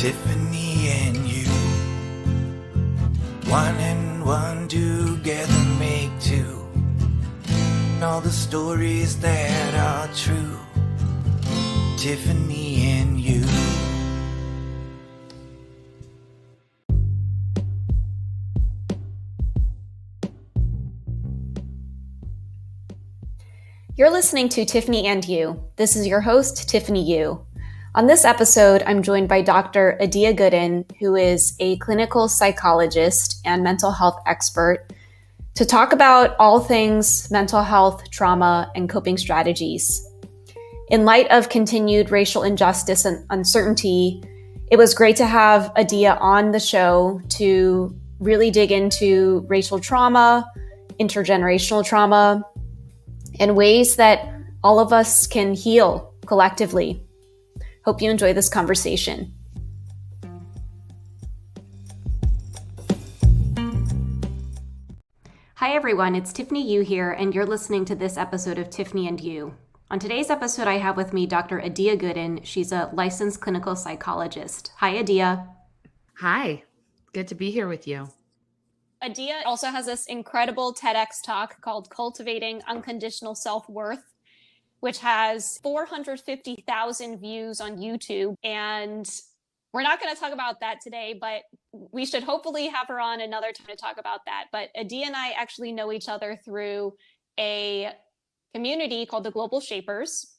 Tiffany and you. One and one together make two. All the stories that are true. Tiffany and you. You're listening to Tiffany and You. This is your host, Tiffany Yu. On this episode, I'm joined by Dr. Adia Gooden, who is a clinical psychologist and mental health expert, to talk about all things mental health, trauma, and coping strategies. In light of continued racial injustice and uncertainty, it was great to have Adia on the show to really dig into racial trauma, intergenerational trauma, and ways that all of us can heal collectively. Hope you enjoy this conversation. Hi everyone, it's Tiffany Yu here, and you're listening to this episode of Tiffany and You. On today's episode, I have with me Dr. Adia Gooden. She's a licensed clinical psychologist. Hi, Adia. Hi, good to be here with you. Adia also has this incredible TEDx talk called Cultivating Unconditional Self-Worth, which has 450,000 views on YouTube. And we're not going to talk about that today, but we should hopefully have her on another time to talk about that. But Adia and I actually know each other through a community called the Global Shapers.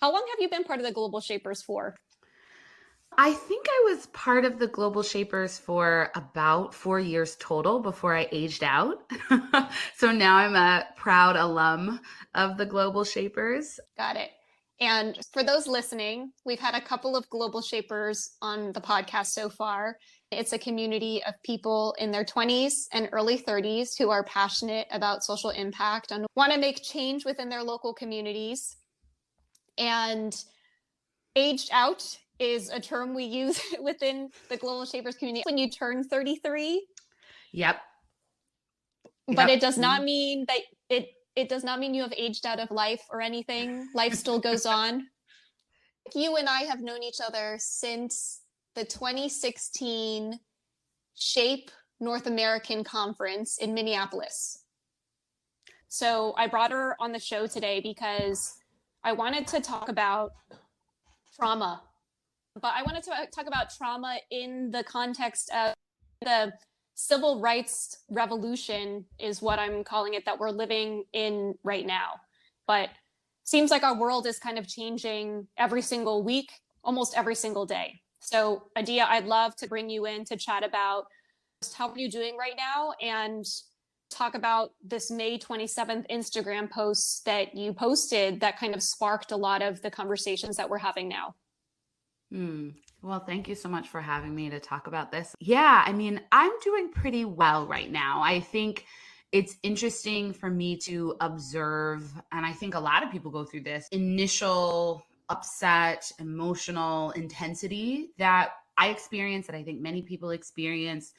How long have you been part of the Global Shapers for? I think I was part of the Global Shapers for about 4 years total before I aged out. So now I'm a proud alum of the Global Shapers. Got it. And for those listening, we've had a couple of Global Shapers on the podcast so far. It's a community of people in their 20s and early 30s who are passionate about social impact and want to make change within their local communities. And aged out is a term we use within the Global Shapers community when you turn 33. Yep. But it does not mean that it does not mean you have aged out of life or anything. Life still goes on. You and I have known each other since the 2016 SHAPE North American Conference in Minneapolis. So I brought her on the show today because I wanted to talk about trauma. But I wanted to talk about trauma in the context of the civil rights revolution is what I'm calling it, that we're living in right now. But seems like our world is kind of changing every single week, almost every single day. So Adia, I'd love to bring you in to chat about how are you doing right now and talk about this May 27th Instagram post that you posted that kind of sparked a lot of the conversations that we're having now. Well, thank you so much for having me to talk about this. Yeah, I mean, I'm doing pretty well right now. I think it's interesting for me to observe, and I think a lot of people go through this initial upset, emotional intensity that I experienced, that I think many people experience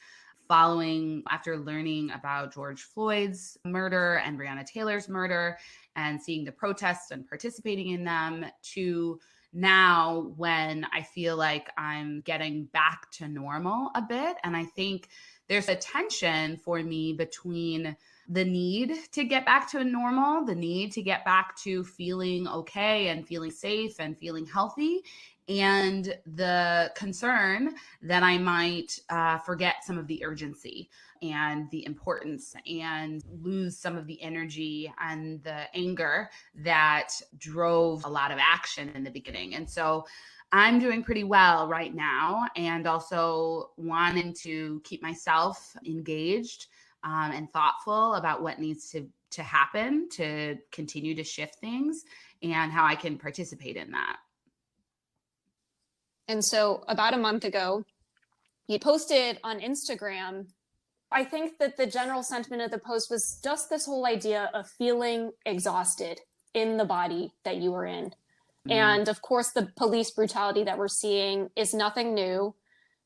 after learning about George Floyd's murder and Breonna Taylor's murder and seeing the protests and participating in them, to now when I feel like I'm getting back to normal a bit. And I think there's a tension for me between the need to get back to normal, the need to get back to feeling okay and feeling safe and feeling healthy, and the concern that I might forget some of the urgency and the importance and lose some of the energy and the anger that drove a lot of action in the beginning. And so I'm doing pretty well right now, and also wanting to keep myself engaged and thoughtful about what needs to happen to continue to shift things and how I can participate in that. And so about a month ago, you posted on Instagram. I think that the general sentiment of the post was just this whole idea of feeling exhausted in the body that you were in. And of course, the police brutality that we're seeing is nothing new.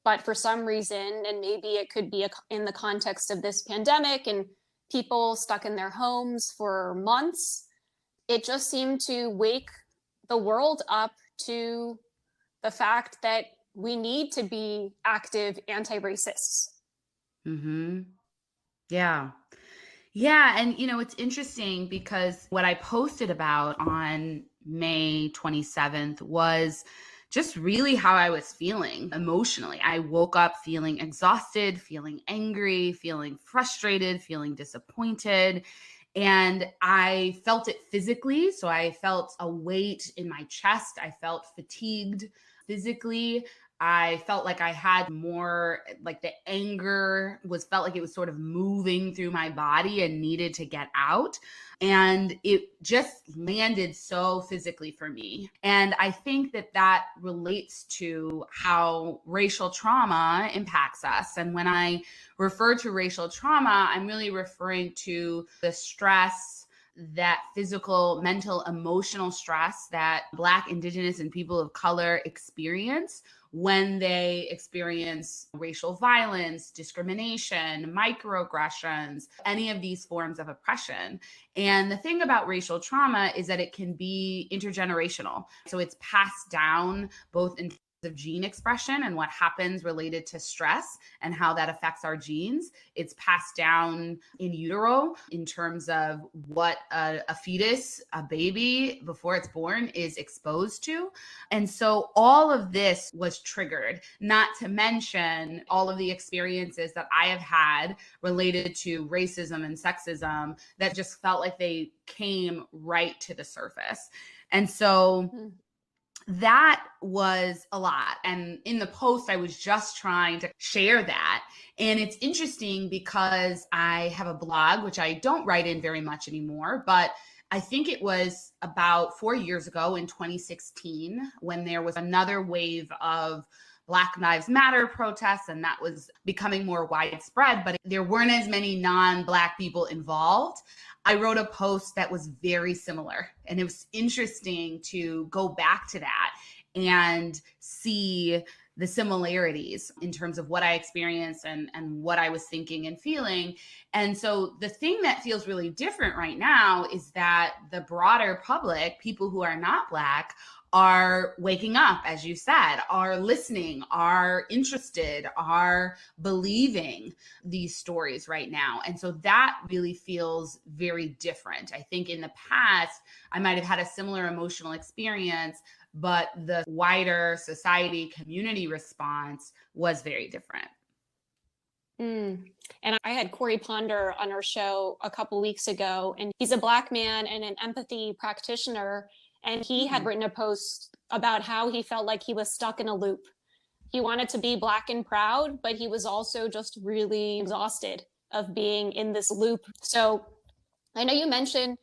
But for some reason, and maybe it could be in the context of this pandemic and people stuck in their homes for months, it just seemed to wake the world up to the fact that we need to be active anti-racists. Mm-hmm. Yeah. Yeah. And, it's interesting because what I posted about on May 27th was just really how I was feeling emotionally. I woke up feeling exhausted, feeling angry, feeling frustrated, feeling disappointed. And I felt it physically. So I felt a weight in my chest. I felt fatigued physically. I felt like I had more, like the anger felt like it was sort of moving through my body and needed to get out. And it just landed so physically for me. And I think that relates to how racial trauma impacts us. And when I refer to racial trauma, I'm really referring to the stress, that physical, mental, emotional stress that Black, Indigenous, and people of color experience when they experience racial violence, discrimination, microaggressions, any of these forms of oppression. And the thing about racial trauma is that it can be intergenerational. So it's passed down both in of gene expression and what happens related to stress and how that affects our genes. It's passed down in utero in terms of what a fetus, a baby, before it's born is exposed to. And so all of this was triggered, not to mention all of the experiences that I have had related to racism and sexism that just felt like they came right to the surface. And so that was a lot. And in the post, I was just trying to share that. And it's interesting because I have a blog, which I don't write in very much anymore, but I think it was about 4 years ago in 2016 when there was another wave of Black Lives Matter protests, and that was becoming more widespread, but there weren't as many non-Black people involved. I wrote a post that was very similar, and it was interesting to go back to that and see the similarities in terms of what I experienced and what I was thinking and feeling. And so the thing that feels really different right now is that the broader public, people who are not Black, are waking up, as you said, are listening, are interested, are believing these stories right now. And so that really feels very different. I think in the past, I might have had a similar emotional experience, but the wider society community response was very different. And I had Corey Ponder on our show a couple weeks ago, and he's a Black man and an empathy practitioner. And he had written a post about how he felt like he was stuck in a loop. He wanted to be Black and proud, but he was also just really exhausted of being in this loop. So I know you mentioned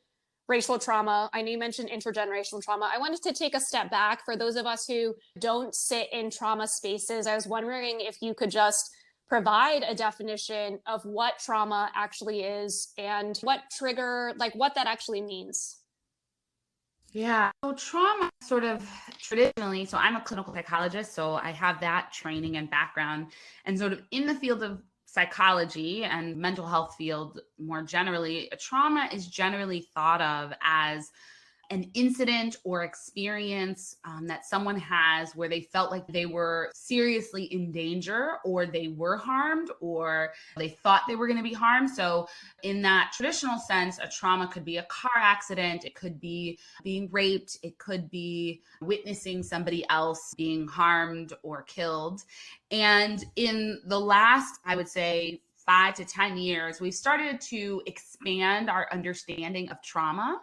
racial trauma. I know you mentioned intergenerational trauma. I wanted to take a step back for those of us who don't sit in trauma spaces. I was wondering if you could just provide a definition of what trauma actually is and what that actually means. Yeah. So trauma sort of traditionally, so I'm a clinical psychologist, so I have that training and background. And sort of in the field of psychology and mental health field more generally, trauma is generally thought of as an incident or experience that someone has where they felt like they were seriously in danger, or they were harmed, or they thought they were going to be harmed. So in that traditional sense, a trauma could be a car accident, it could be being raped, it could be witnessing somebody else being harmed or killed. And in the last, I would say, 5 to 10 years, we've started to expand our understanding of trauma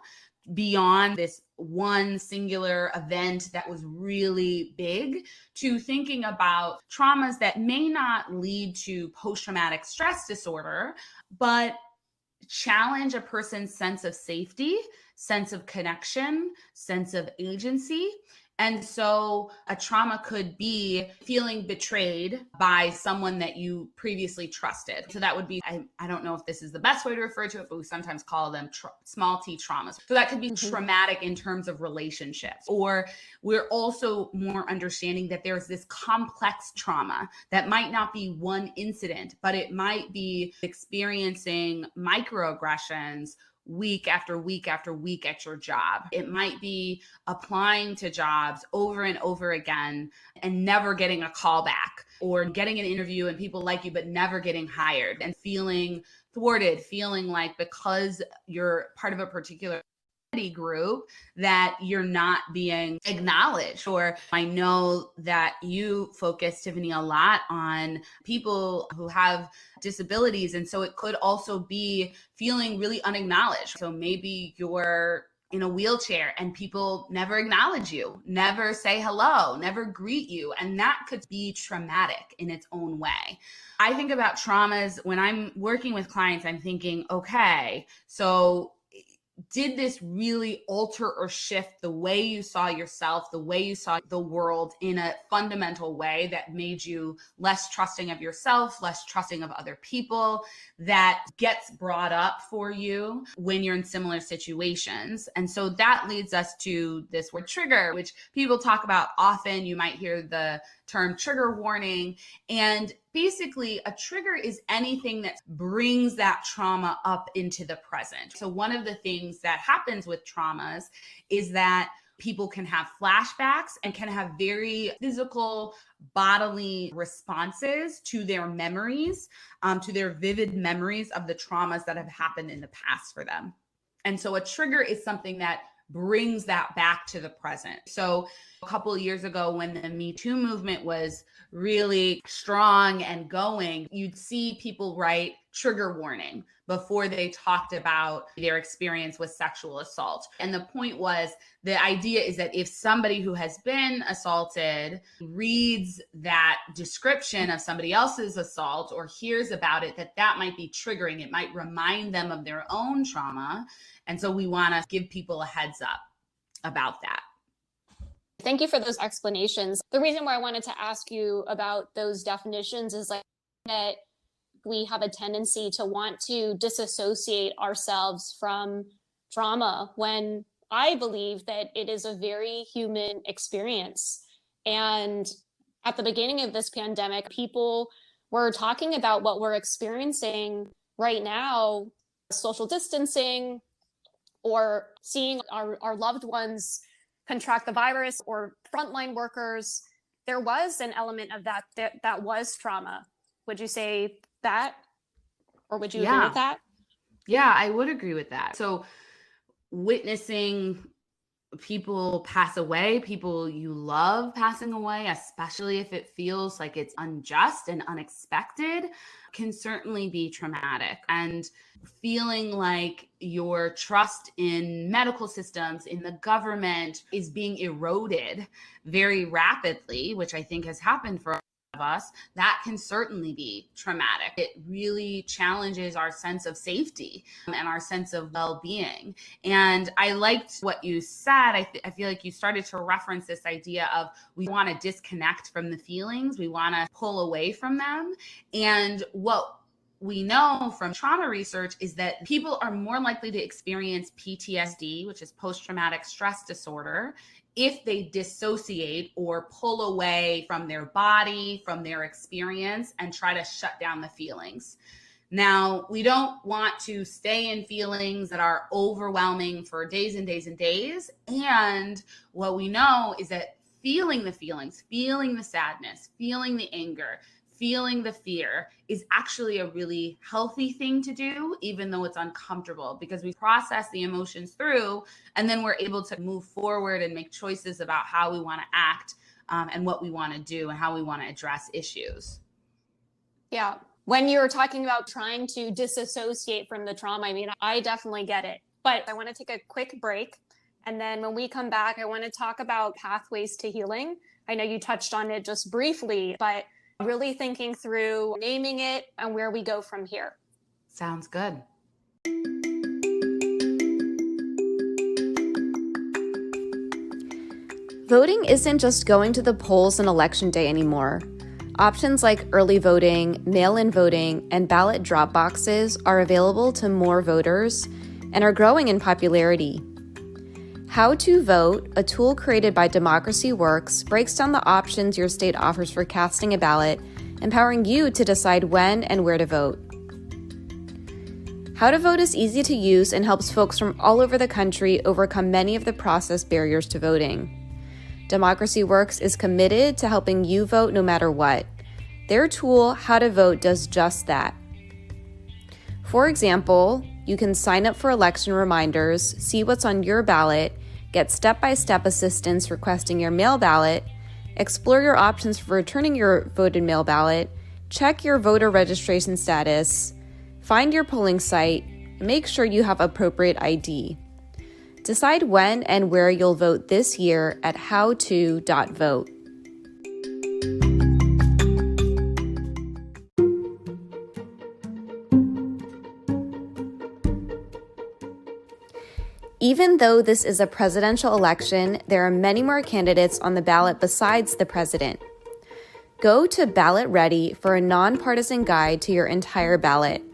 beyond this one singular event that was really big, to thinking about traumas that may not lead to post-traumatic stress disorder, but challenge a person's sense of safety, sense of connection, sense of agency. And so a trauma could be feeling betrayed by someone that you previously trusted. So that would be, I don't know if this is the best way to refer to it, but we sometimes call them small t traumas. So that could be traumatic in terms of relationships. Or we're also more understanding that there's this complex trauma that might not be one incident, but it might be experiencing microaggressions week after week after week at your job. It might be applying to jobs over and over again and never getting a call back, or getting an interview and people like you, but never getting hired, and feeling thwarted, feeling like because you're part of a particular group that you're not being acknowledged. Or I know that you focus, Tiffany, a lot on people who have disabilities. And so it could also be feeling really unacknowledged. So maybe you're in a wheelchair and people never acknowledge you, never say hello, never greet you. And that could be traumatic in its own way. I think about traumas when I'm working with clients. I'm thinking, okay, so did this really alter or shift the way you saw yourself, the way you saw the world in a fundamental way that made you less trusting of yourself, less trusting of other people? That gets brought up for you when you're in similar situations. And so that leads us to this word trigger, which people talk about often. You might hear the term trigger warning. And basically, a trigger is anything that brings that trauma up into the present. So one of the things that happens with traumas is that people can have flashbacks and can have very physical bodily responses to their memories, to their vivid memories of the traumas that have happened in the past for them. And so a trigger is something that brings that back to the present. So a couple of years ago, when the Me Too movement was really strong and going, you'd see people write trigger warning before they talked about their experience with sexual assault. And the point was, the idea is that if somebody who has been assaulted reads that description of somebody else's assault or hears about it, that might be triggering. It might remind them of their own trauma. And so we want to give people a heads up about that. Thank you for those explanations. The reason why I wanted to ask you about those definitions is like that we have a tendency to want to disassociate ourselves from trauma, when I believe that it is a very human experience. And at the beginning of this pandemic, people were talking about what we're experiencing right now, social distancing, or seeing our loved ones contract the virus, or frontline workers. There was an element of that was trauma. Would you say that? Or would you agree with that? Yeah, I would agree with that. So witnessing people pass away, people you love passing away, especially if it feels like it's unjust and unexpected, can certainly be traumatic. And feeling like your trust in medical systems, in the government, is being eroded very rapidly, which I think has happened for of us, that can certainly be traumatic. It really challenges our sense of safety and our sense of well-being. And I liked what you said. I feel like you started to reference this idea of we want to disconnect from the feelings. We want to pull away from them. And what we know from trauma research is that people are more likely to experience PTSD, which is post-traumatic stress disorder, if they dissociate or pull away from their body, from their experience, and try to shut down the feelings. Now, we don't want to stay in feelings that are overwhelming for days and days and days. And what we know is that feeling the feelings, feeling the sadness, feeling the anger, feeling the fear is actually a really healthy thing to do, even though it's uncomfortable, because we process the emotions through and then we're able to move forward and make choices about how we want to act and what we want to do and how we want to address issues. Yeah. When you were talking about trying to disassociate from the trauma, I mean, I definitely get it. But I want to take a quick break. And then when we come back, I want to talk about pathways to healing. I know you touched on it just briefly, but really thinking through naming it and where we go from here. Sounds good. Voting isn't just going to the polls on election day anymore. Options like early voting, mail-in voting, and ballot drop boxes are available to more voters and are growing in popularity. How to Vote, a tool created by Democracy Works, breaks down the options your state offers for casting a ballot, empowering you to decide when and where to vote. How to Vote is easy to use and helps folks from all over the country overcome many of the process barriers to voting. Democracy Works is committed to helping you vote no matter what. Their tool, How to Vote, does just that. For example, you can sign up for election reminders, see what's on your ballot, get step-by-step assistance requesting your mail ballot, explore your options for returning your voted mail ballot, check your voter registration status, find your polling site, and make sure you have appropriate ID. Decide when and where you'll vote this year at howto.vote. Even though this is a presidential election, there are many more candidates on the ballot besides the president. Go to Ballot Ready for a nonpartisan guide to your entire ballot.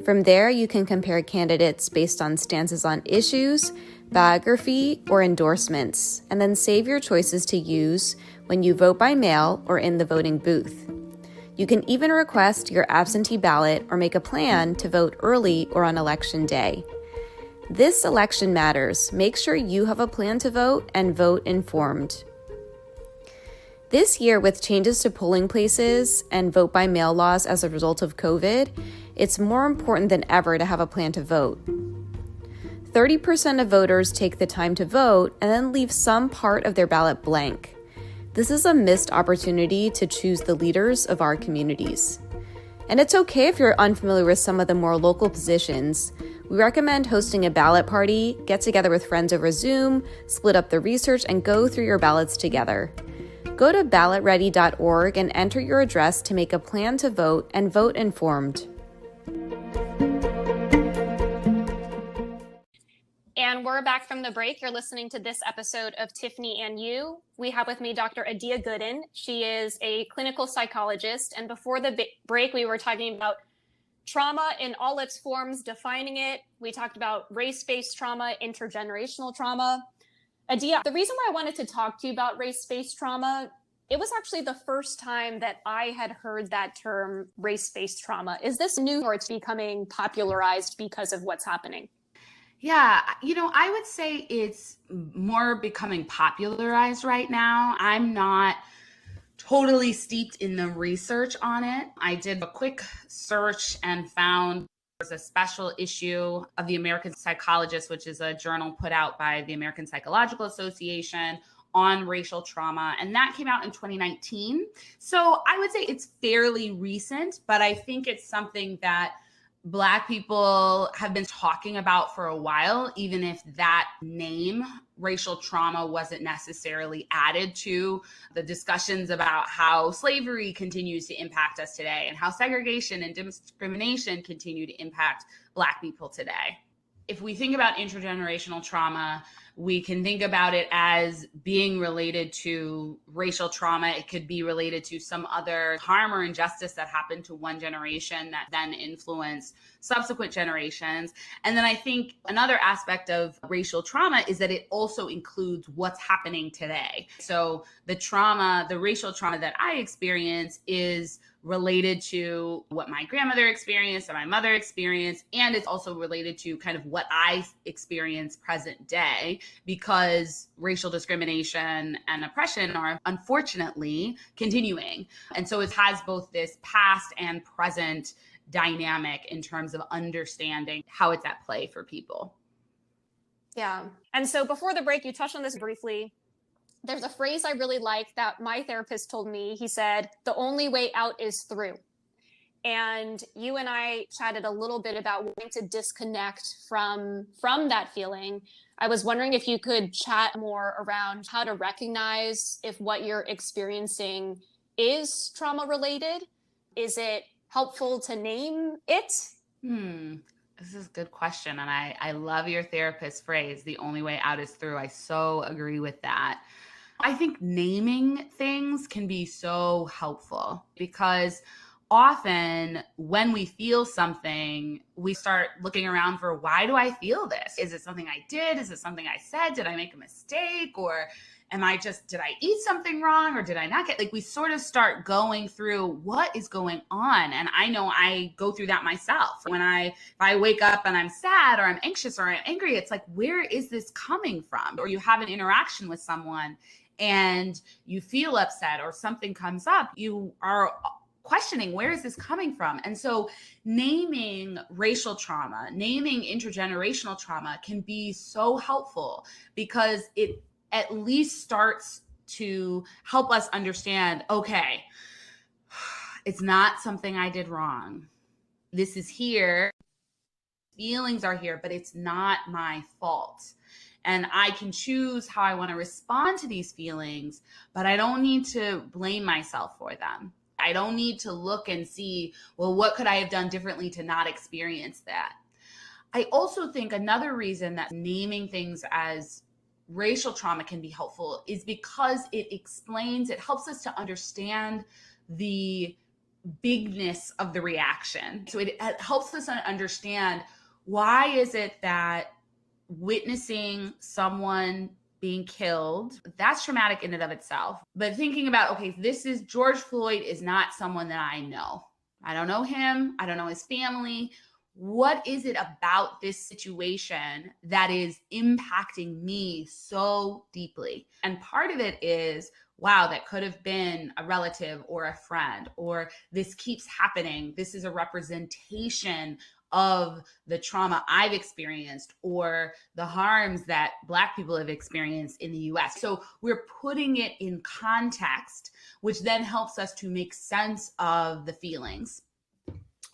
From there, you can compare candidates based on stances on issues, biography, or endorsements, and then save your choices to use when you vote by mail or in the voting booth. You can even request your absentee ballot or make a plan to vote early or on election day. This election matters. Make sure you have a plan to vote and vote informed. This year, with changes to polling places and vote by mail laws as a result of COVID, it's more important than ever to have a plan to vote. 30% of voters take the time to vote and then leave some part of their ballot blank. This is a missed opportunity to choose the leaders of our communities. And it's okay if you're unfamiliar with some of the more local positions. We recommend hosting a ballot party, get together with friends over Zoom, split up the research, and go through your ballots together. Go to ballotready.org and enter your address to make a plan to vote and vote informed. And we're back from the break. You're listening to this episode of Tiffany and You. We have with me Dr. Adia Gooden. She is a clinical psychologist. And before the break, we were talking about trauma in all its forms, defining it. We talked about race-based trauma, intergenerational trauma. Adia, the reason why I wanted to talk to you about race-based trauma, it was actually the first time that I had heard that term, race-based trauma. Is this new or it's becoming popularized because of what's happening? Yeah, I would say it's more becoming popularized right now. I'm not totally steeped in the research on it. I did a quick search and found there's a special issue of the American Psychologist, which is a journal put out by the American Psychological Association on racial trauma. And that came out in 2019. So I would say it's fairly recent, but I think it's something that Black people have been talking about for a while, even if that name, racial trauma, wasn't necessarily added to the discussions about how slavery continues to impact us today and how segregation and discrimination continue to impact Black people today. If we think about intergenerational trauma, we can think about it as being related to racial trauma. It could be related to some other harm or injustice that happened to one generation that then influenced subsequent generations. And then I think another aspect of racial trauma is that it also includes what's happening today. So the racial trauma that I experience is related to what my grandmother experienced and my mother experienced. And it's also related to kind of what I experience present day, because racial discrimination and oppression are unfortunately continuing. And so it has both this past and present dynamic in terms of understanding how it's at play for people. Yeah. And so before the break, you touched on this briefly. There's a phrase I really like that my therapist told me. He said, the only way out is through. And you and I chatted a little bit about wanting to disconnect from that feeling. I was wondering if you could chat more around how to recognize if what you're experiencing is trauma related. Is it helpful to name it? This is a good question. And I love your therapist's phrase, the only way out is through. I so agree with that. I think naming things can be so helpful, because often when we feel something, we start looking around for, why do I feel this? Is it something I did? Is it something I said? Did I make a mistake? Or did I eat something wrong or did I not get, like we sort of start going through what is going on. And I know I go through that myself. If I wake up and I'm sad or I'm anxious or I'm angry, it's like, where is this coming from? Or you have an interaction with someone and you feel upset or something comes up, you are questioning, where is this coming from? And so naming racial trauma, naming intergenerational trauma can be so helpful because it at least starts to help us understand, okay, it's not something I did wrong. This is here. Feelings are here, but it's not my fault. And I can choose how I want to respond to these feelings, but I don't need to blame myself for them. I don't need to look and see, well, what could I have done differently to not experience that? I also think another reason that naming things as racial trauma can be helpful is because it helps us to understand the bigness of the reaction. So it helps us understand, why is it that witnessing someone being killed, that's traumatic in and of itself. But thinking about, okay, George Floyd is not someone that I know. I don't know him. I don't know his family. What is it about this situation that is impacting me so deeply? And part of it is, wow, that could have been a relative or a friend, or this keeps happening. This is a representation of the trauma I've experienced or the harms that Black people have experienced in the US. So we're putting it in context, which then helps us to make sense of the feelings.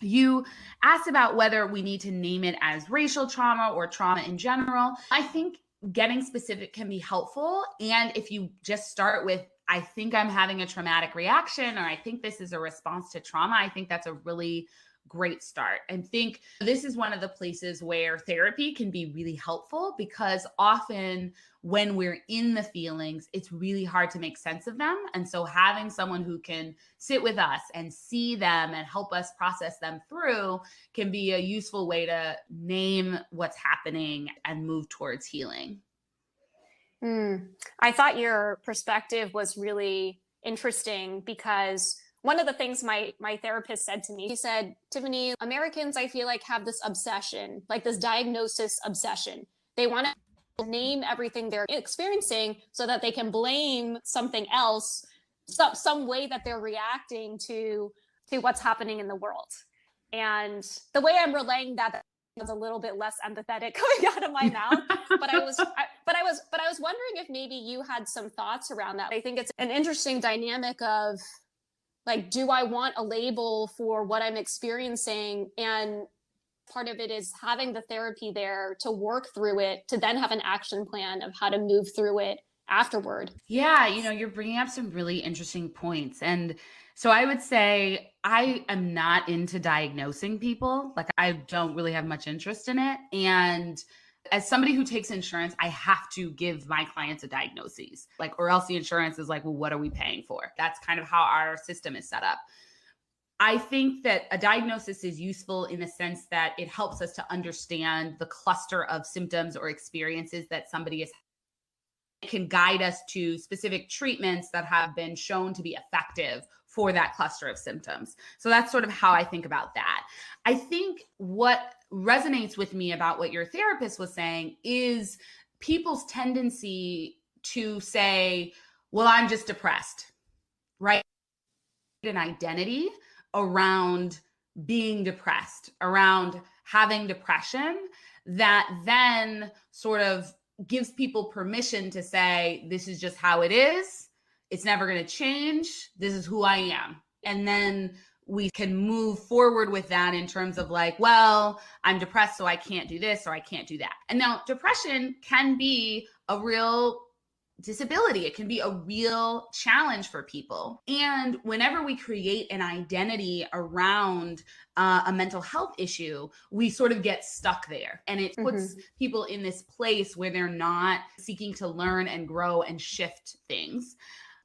You asked about whether we need to name it as racial trauma or trauma in general. I think getting specific can be helpful. And if you just start with, I think I'm having a traumatic reaction, or I think this is a response to trauma, I think that's a really great start. I think this is one of the places where therapy can be really helpful, because often when we're in the feelings, it's really hard to make sense of them. And so having someone who can sit with us and see them and help us process them through can be a useful way to name what's happening and move towards healing. I thought your perspective was really interesting, because one of the things my therapist said to me, she said, Tiffany, Americans, I feel like, have this obsession, like this diagnosis obsession. They want to name everything they're experiencing so that they can blame something else, some way that they're reacting to what's happening in the world. And the way I'm relaying that was a little bit less empathetic coming out of my mouth, but I was wondering if maybe you had some thoughts around that. I think it's an interesting dynamic of, like, do I want a label for what I'm experiencing? And part of it is having the therapy there to work through it, to then have an action plan of how to move through it afterward. Yeah, you're bringing up some really interesting points. And so I would say I am not into diagnosing people. Like, I don't really have much interest in it. And as somebody who takes insurance, I have to give my clients a diagnosis, or else the insurance is like, well, what are we paying for? That's kind of how our system is set up. I think that a diagnosis is useful in the sense that it helps us to understand the cluster of symptoms or experiences that somebody is. It can guide us to specific treatments that have been shown to be effective for that cluster of symptoms. So that's sort of how I think about that. I think what resonates with me about what your therapist was saying is people's tendency to say, well, I'm just depressed, right? An identity around being depressed, around having depression, that then sort of gives people permission to say, this is just how it is. It's never going to change. This is who I am. And then we can move forward with that in terms of like, well, I'm depressed, so I can't do this or I can't do that. And now depression can be a real disability. It can be a real challenge for people. And whenever we create an identity around a mental health issue, we sort of get stuck there. And it puts people in this place where they're not seeking to learn and grow and shift things.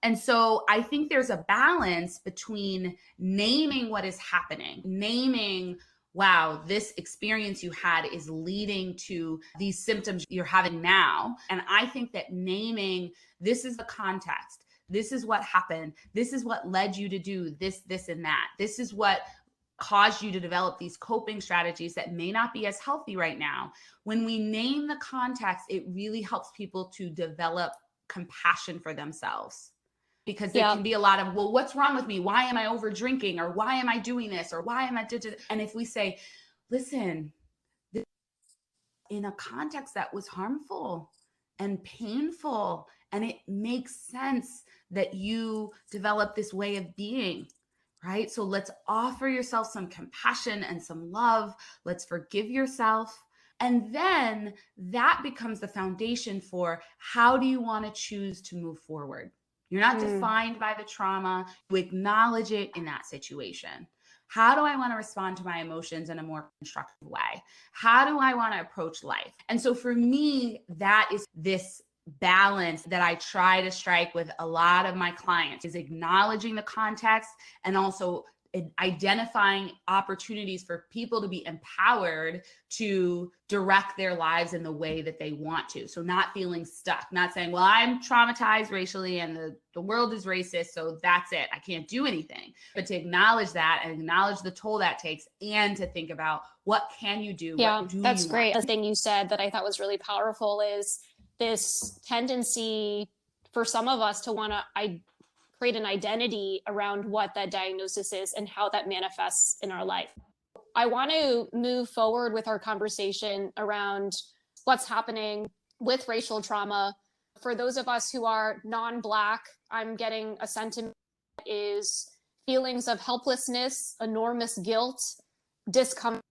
And so I think there's a balance between naming what is happening, naming wow, this experience you had is leading to these symptoms you're having now. And I think that naming, this is the context, this is what happened, this is what led you to do this, this, and that. This is what caused you to develop these coping strategies that may not be as healthy right now. When we name the context, it really helps people to develop compassion for themselves. Because there can be a lot of, well, what's wrong with me? Why am I over drinking? Or why am I doing this? Or why am I? And if we say, listen, in a context that was harmful and painful, and it makes sense that you develop this way of being, right? So let's offer yourself some compassion and some love. Let's forgive yourself. And then that becomes the foundation for how do you want to choose to move forward? You're not defined by the trauma. You acknowledge it in that situation. How do I want to respond to my emotions in a more constructive way? How do I want to approach life? And so for me, that is this balance that I try to strike with a lot of my clients, is acknowledging the context and also identifying opportunities for people to be empowered to direct their lives in the way that they want to. So not feeling stuck, not saying, well, I'm traumatized racially and the world is racist, so that's it, I can't do anything. But to acknowledge that and acknowledge the toll that takes, and to think about what can you do? Yeah, what do that's you great. want? The thing you said that I thought was really powerful is this tendency for some of us to want to create an identity around what that diagnosis is and how that manifests in our life. I want to move forward with our conversation around what's happening with racial trauma. For those of us who are non-Black, I'm getting a sentiment that is feelings of helplessness, enormous guilt, discomfort.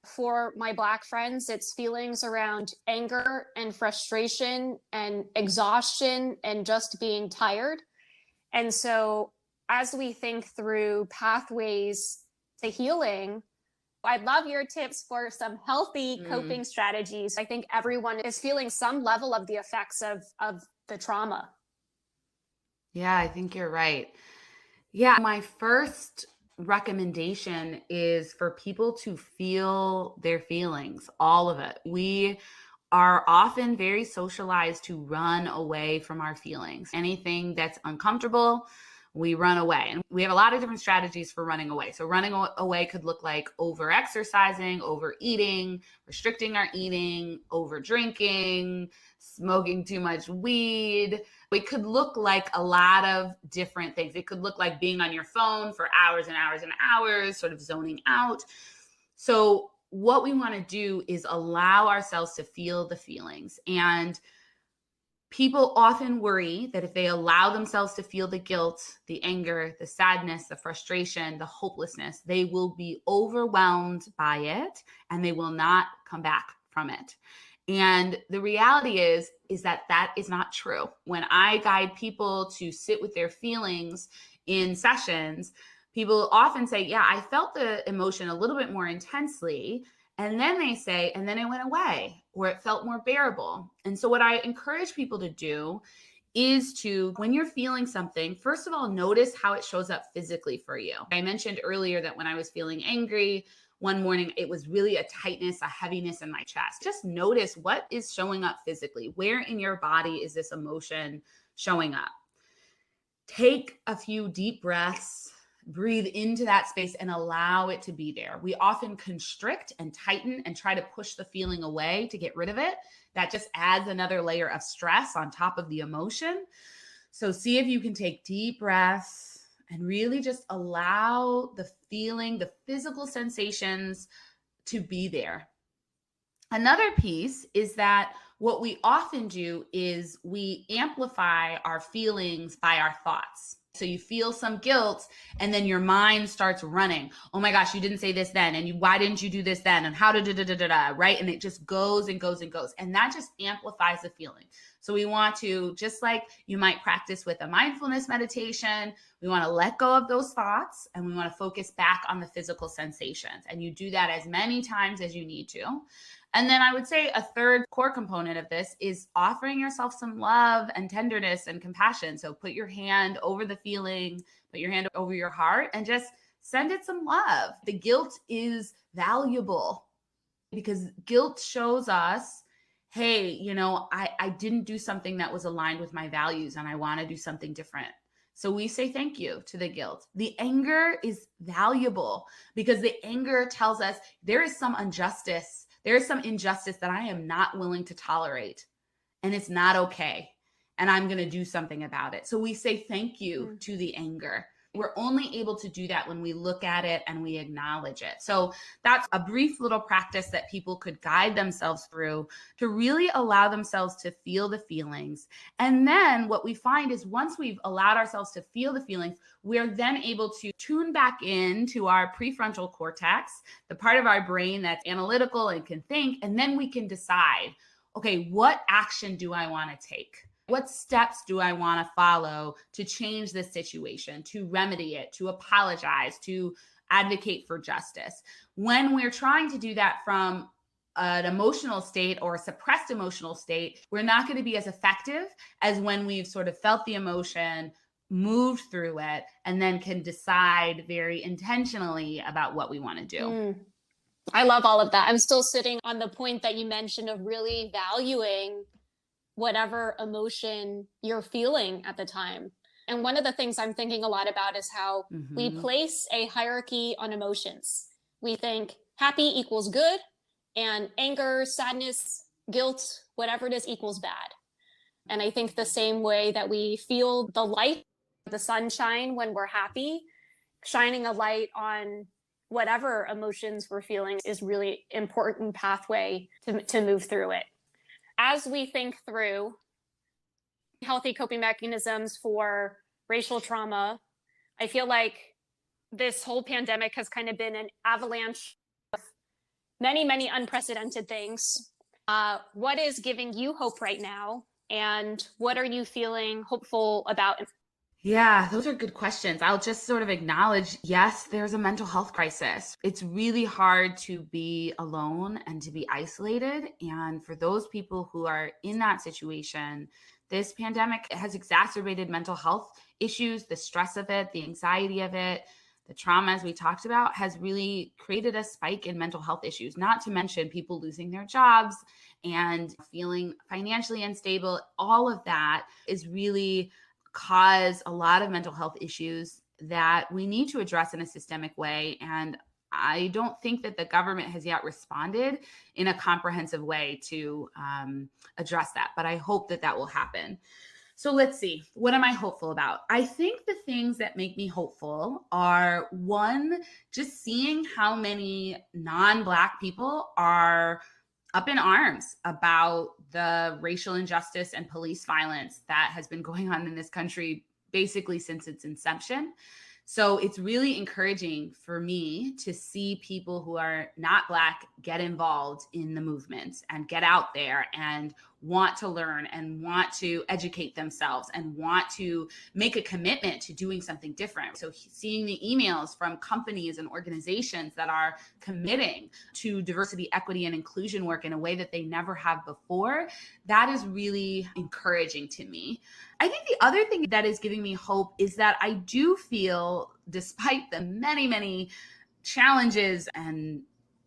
For my Black friends, it's feelings around anger and frustration and exhaustion and just being tired. And so as we think through pathways to healing, I'd love your tips for some healthy coping strategies. I think everyone is feeling some level of the effects of the trauma. Yeah, I think you're right. Yeah, my first recommendation is for people to feel their feelings, all of it. We are often very socialized to run away from our feelings. Anything that's uncomfortable, we run away. And we have a lot of different strategies for running away. So running away could look like over exercising, overeating, restricting our eating, over drinking, smoking too much weed. It could look like a lot of different things. It could look like being on your phone for hours and hours and hours, sort of zoning out. So what we want to do is allow ourselves to feel the feelings. And people often worry that if they allow themselves to feel the guilt, the anger, the sadness, the frustration, the hopelessness, they will be overwhelmed by it and they will not come back from it. And the reality is that is not true. When I guide people to sit with their feelings in sessions, people often say, yeah, I felt the emotion a little bit more intensely. And then they say, and then it went away, or it felt more bearable. And so what I encourage people to do is to, when you're feeling something, first of all, notice how it shows up physically for you. I mentioned earlier that when I was feeling angry, one morning, it was really a tightness, a heaviness in my chest. Just notice what is showing up physically. Where in your body is this emotion showing up? Take a few deep breaths, breathe into that space and allow it to be there. We often constrict and tighten and try to push the feeling away to get rid of it. That just adds another layer of stress on top of the emotion. So see if you can take deep breaths and really just allow the feeling, the physical sensations to be there. Another piece is that what we often do is we amplify our feelings by our thoughts. So you feel some guilt and then your mind starts running. Oh my gosh, you didn't say this then. And why didn't you do this then? And how right? And it just goes and goes and goes. And that just amplifies the feeling. So we want to, just like you might practice with a mindfulness meditation, we want to let go of those thoughts and we want to focus back on the physical sensations. And you do that as many times as you need to. And then I would say a third core component of this is offering yourself some love and tenderness and compassion. So put your hand over the feeling, put your hand over your heart and just send it some love. The guilt is valuable because guilt shows us, hey, you know, I didn't do something that was aligned with my values and I want to do something different. So we say thank you to the guilt. The anger is valuable because the anger tells us there is some injustice. There is some injustice that I am not willing to tolerate, and it's not okay. And I'm going to do something about it. So we say thank you to the anger. We're only able to do that when we look at it and we acknowledge it. So that's a brief little practice that people could guide themselves through to really allow themselves to feel the feelings. And then what we find is once we've allowed ourselves to feel the feelings, we're then able to tune back into our prefrontal cortex, the part of our brain that's analytical and can think, and then we can decide, okay, what action do I want to take? What steps do I want to follow to change this situation, to remedy it, to apologize, to advocate for justice? When we're trying to do that from an emotional state or a suppressed emotional state, we're not going to be as effective as when we've sort of felt the emotion, moved through it, and then can decide very intentionally about what we want to do. I love all of that. I'm still sitting on the point that you mentioned of really valuing whatever emotion you're feeling at the time. And one of the things I'm thinking a lot about is how we place a hierarchy on emotions. We think happy equals good, and anger, sadness, guilt, whatever it is equals bad. And I think the same way that we feel the light, the sunshine when we're happy, shining a light on whatever emotions we're feeling is really important pathway to move through it. As we think through healthy coping mechanisms for racial trauma, I feel like this whole pandemic has kind of been an avalanche of many, many unprecedented things. What is giving you hope right now? And what are you feeling hopeful about? Yeah, those are good questions. I'll just sort of acknowledge, yes, there's a mental health crisis. It's really hard to be alone and to be isolated. And for those people who are in that situation, this pandemic has exacerbated mental health issues, the stress of it, the anxiety of it, the trauma, as we talked about, has really created a spike in mental health issues, not to mention people losing their jobs and feeling financially unstable. All of that is really cause a lot of mental health issues that we need to address in a systemic way. And I don't think that the government has yet responded in a comprehensive way to address that, but I hope that that will happen. So let's see, what am I hopeful about? I think the things that make me hopeful are, one, just seeing how many non-Black people are up in arms about the racial injustice and police violence that has been going on in this country basically since its inception. So it's really encouraging for me to see people who are not Black get involved in the movement and get out there and want to learn and want to educate themselves and want to make a commitment to doing something different. So seeing the emails from companies and organizations that are committing to diversity, equity, and inclusion work in a way that they never have before, that is really encouraging to me. I think the other thing that is giving me hope is that I do feel, despite the many, many challenges and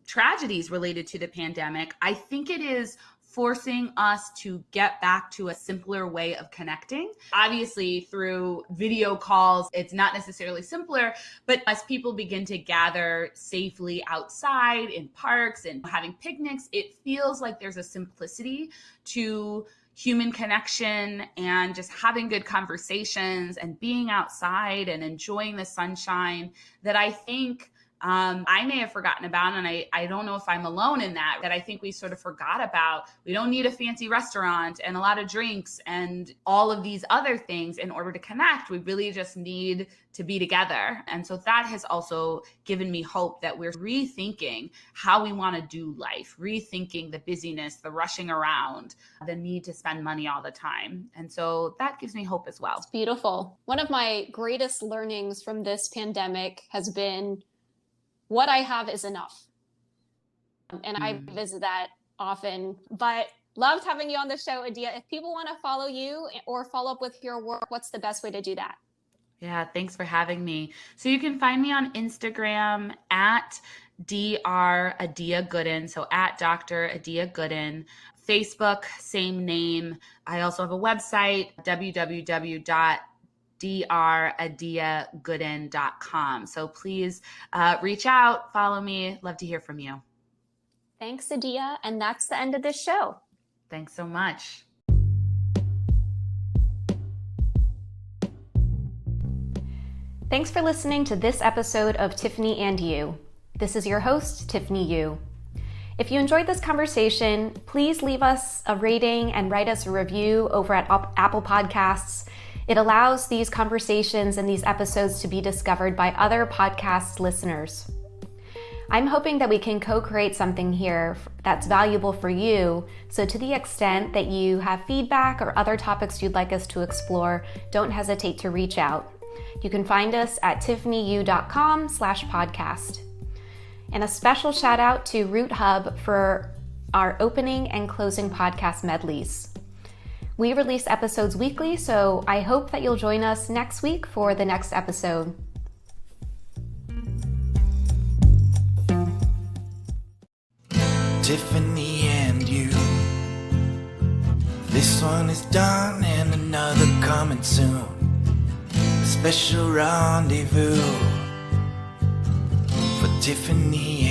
tragedies related to the pandemic, I think it is forcing us to get back to a simpler way of connecting. Obviously, through video calls, it's not necessarily simpler, but as people begin to gather safely outside in parks and having picnics, it feels like there's a simplicity to human connection and just having good conversations and being outside and enjoying the sunshine that I think I may have forgotten about. And I don't know if I'm alone in that I think we sort of forgot about. We don't need a fancy restaurant and a lot of drinks and all of these other things in order to connect. We really just need to be together. And so that has also given me hope that we're rethinking how we want to do life, rethinking the busyness, the rushing around, the need to spend money all the time. And so that gives me hope as well. It's beautiful. One of my greatest learnings from this pandemic has been what I have is enough. And I visit that often, but loved having you on the show, Adia. If people want to follow you or follow up with your work, what's the best way to do that? Yeah, thanks for having me. So you can find me on Instagram at Dr. Adia Gooden, so at Dr. Adia Gooden. Facebook, same name. I also have a website, www.dradiagooden.com. So please reach out, follow me. Love to hear from you. Thanks, Adia. And that's the end of this show. Thanks so much. Thanks for listening to this episode of Tiffany and You. This is your host, Tiffany Yu. If you enjoyed this conversation, please leave us a rating and write us a review over at Apple Podcasts. It allows these conversations and these episodes to be discovered by other podcast listeners. I'm hoping that we can co-create something here that's valuable for you. So to the extent that you have feedback or other topics you'd like us to explore, don't hesitate to reach out. You can find us at tiffanyyu.com/podcast. And a special shout out to Root Hub for our opening and closing podcast medleys. We release episodes weekly, so I hope that you'll join us next week for the next episode. Tiffany and you. This one is done and another coming soon. A special rendezvous for Tiffany